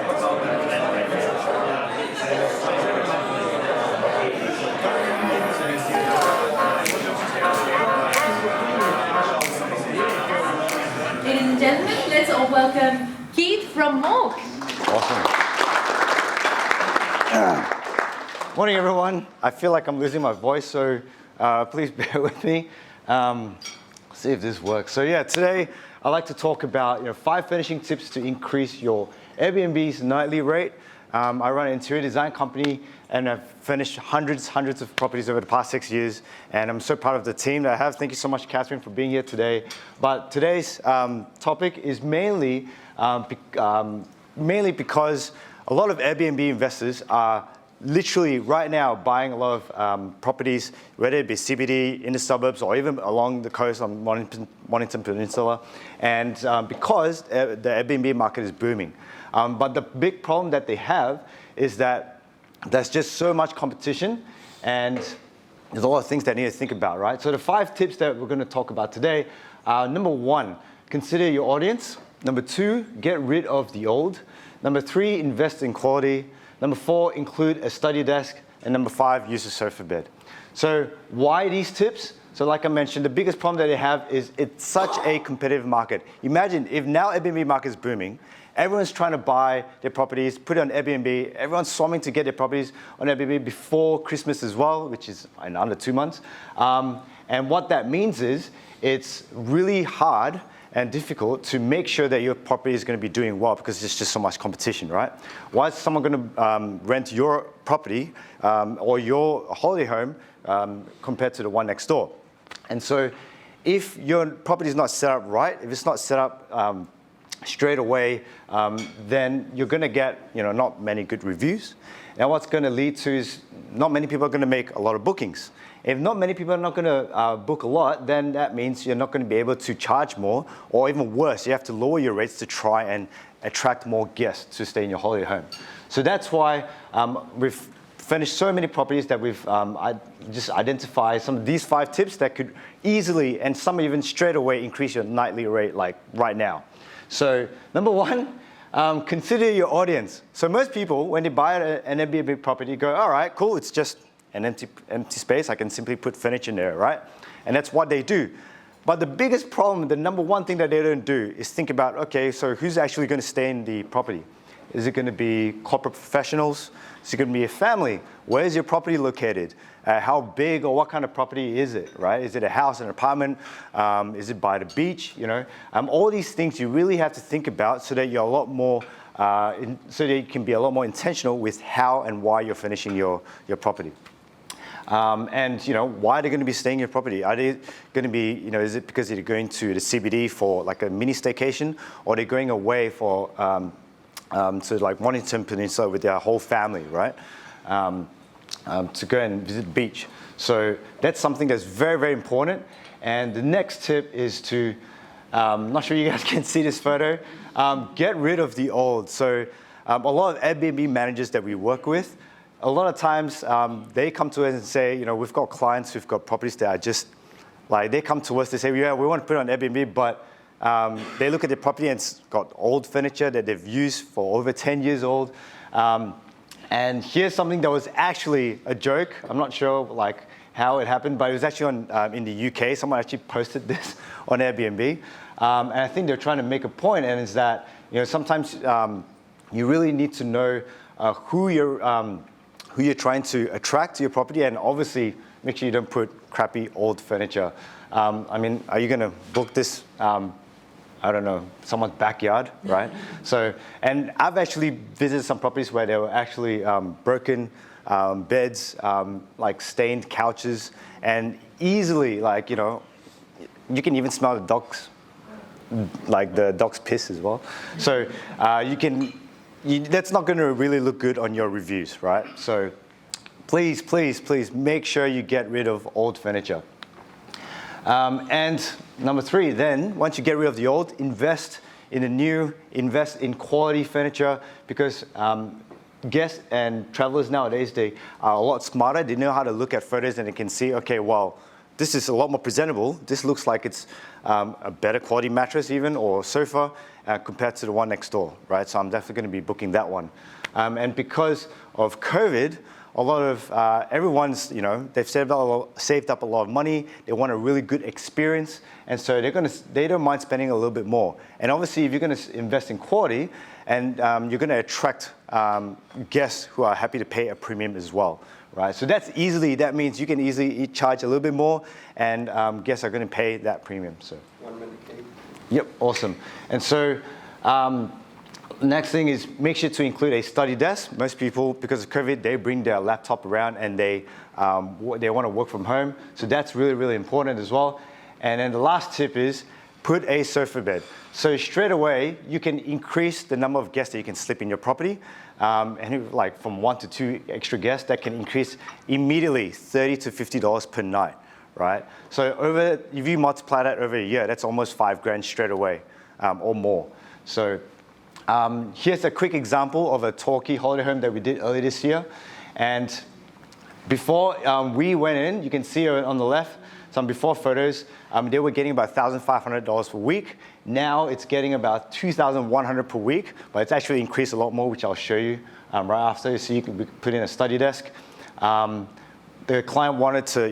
Ladies and gentlemen, let's all welcome Keith from MORC. Awesome. Morning, everyone. I feel like I'm losing my voice, so please bear with me. See if this works. So yeah, today I'd like to talk about 5 finishing tips to increase your Airbnb's nightly rate. I run an interior design company and I've finished hundreds of properties over the past 6 years, and I'm so proud of the team that I have. Thank you so much, Catherine, for being here today. But today's topic is mainly because a lot of Airbnb investors are literally right now buying a lot of properties, whether it be CBD, in the suburbs, or even along the coast on Mornington Peninsula, and because the Airbnb market is booming. But the big problem that they have is that there's just so much competition, and there's a lot of things that you need to think about, right? So the 5 tips that we're going to talk about today are: number 1, consider your audience. Number 2, get rid of the old. Number 3, invest in quality. Number 4, include a study desk. And number 5, use a sofa bed. So why these tips? So like I mentioned, the biggest problem that they have is it's such a competitive market. Imagine if now Airbnb market is booming, everyone's trying to buy their properties, put it on Airbnb, everyone's swarming to get their properties on Airbnb before Christmas as well, which is in under 2 months. And what that means is it's really hard and difficult to make sure that your property is going to be doing well because there's just so much competition, right? Why is someone going to rent your property or your holiday home compared to the one next door? And so if your property is not set up right, if it's not set up straight away, then you're going to get not many good reviews. And what's going to lead to is not many people are going to make a lot of bookings. If not many people are not going to book a lot, then that means you're not going to be able to charge more, or even worse, you have to lower your rates to try and attract more guests to stay in your holiday home. So that's why we've finished so many properties that we've just identified some of these 5 tips that could easily, and some even straight away, increase your nightly rate like right now. So number 1, consider your audience. So most people, when they buy an Airbnb property, go, all right, cool, it's just an empty space. I can simply put furniture in there, right? And that's what they do. But the biggest problem, the number 1 thing that they don't do is think about, okay, so who's actually going to stay in the property? Is it going to be corporate professionals? Is it going to be a family? Where is your property located? How big or what kind of property is it, right? Is it a house, an apartment? Is it by the beach? All these things you really have to think about so that you're a lot more, so that you can be a lot more intentional with how and why you're finishing your property. And why are they going to be staying in your property? Are they going to be, is it because they're going to the CBD for like a mini staycation, or they're going away for to like Mornington Peninsula with their whole family, right? To go and visit the beach. So that's something that's very, very important. And the next tip is to, I'm not sure you guys can see this photo, get rid of the old. So a lot of Airbnb managers that we work with, a lot of times they come to us and say, we've got clients who've got properties that are just, like they come to us, they say, yeah, we want to put it on Airbnb, but they look at the property and it's got old furniture that they've used for over 10 years old. And here's something that was actually a joke. I'm not sure how it happened, but it was actually on in the UK. Someone actually posted this on Airbnb. And I think they're trying to make a point, and it's that sometimes you really need to know who you're trying to attract to your property, and obviously make sure you don't put crappy old furniture. Are you going to book this? I don't know, someone's backyard, right? So, and I've actually visited some properties where there were actually broken beds, like stained couches, and easily, you can even smell the dog's, the dog's piss as well. So that's not going to really look good on your reviews, right? So please, please, please make sure you get rid of old furniture. And number 3, then, once you get rid of the old, invest in the new, invest in quality furniture, because guests and travelers nowadays, they are a lot smarter. They know how to look at photos and they can see, okay, well, this is a lot more presentable. This looks like it's a better quality mattress even, or sofa, compared to the one next door, right? So I'm definitely going to be booking that one. And because of COVID, a lot of everyone's, they've saved up a lot of money. They want a really good experience, and so they don't mind spending a little bit more. And obviously, if you're going to invest in quality, and you're going to attract guests who are happy to pay a premium as well, right? So that means you can easily charge a little bit more, and guests are going to pay that premium. So 1 minute, Kate. Yep, awesome. And so. Next thing is make sure to include a study desk. Most people, because of COVID, they bring their laptop around and they want to work from home. So that's really, really important as well. And then the last tip is put a sofa bed. So straight away, you can increase the number of guests that you can sleep in your property. And like from 1 to 2 extra guests, that can increase immediately $30 to $50 per night, right? So if you multiply that over a year, that's almost $5,000 straight away or more. So here's a quick example of a Torquay holiday home that we did earlier this year. And before we went in, you can see on the left, some before photos, they were getting about $1,500 per week. Now it's getting about $2,100 per week, but it's actually increased a lot more, which I'll show you right after. So you can put in a study desk. The client wanted to,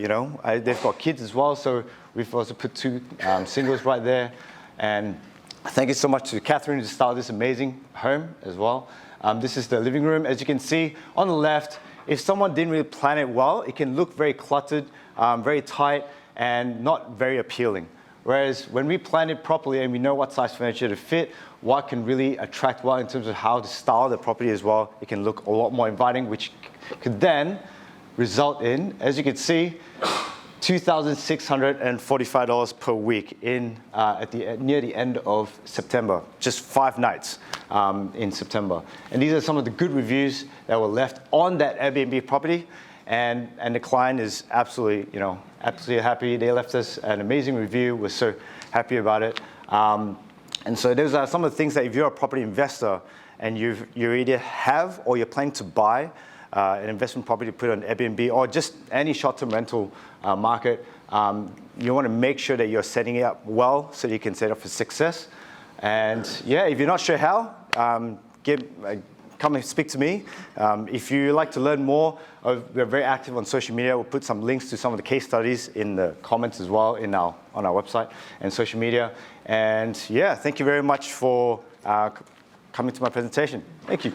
they've got kids as well, so we've also put 2 singles right there. And thank you so much to Catherine to start this amazing home as well. This is the living room. As you can see on the left, if someone didn't really plan it well, it can look very cluttered, very tight, and not very appealing. Whereas when we plan it properly and we know what size furniture to fit, what can really attract well in terms of how to style the property as well, it can look a lot more inviting, which could then result in, as you can see, $2,645 per week near the end of September, just 5 nights in September. And these are some of the good reviews that were left on that Airbnb property, and the client is absolutely happy. They left us an amazing review. We're so happy about it. And so those are some of the things that if you're a property investor and you either have or you're planning to buy an investment property to put on Airbnb or just any short-term rental market, you want to make sure that you're setting it up well so that you can set it up for success. And yeah, if you're not sure how, come and speak to me. If you like to learn more, we're very active on social media. We'll put some links to some of the case studies in the comments as well on our website and social media. And yeah, thank you very much for coming to my presentation. Thank you.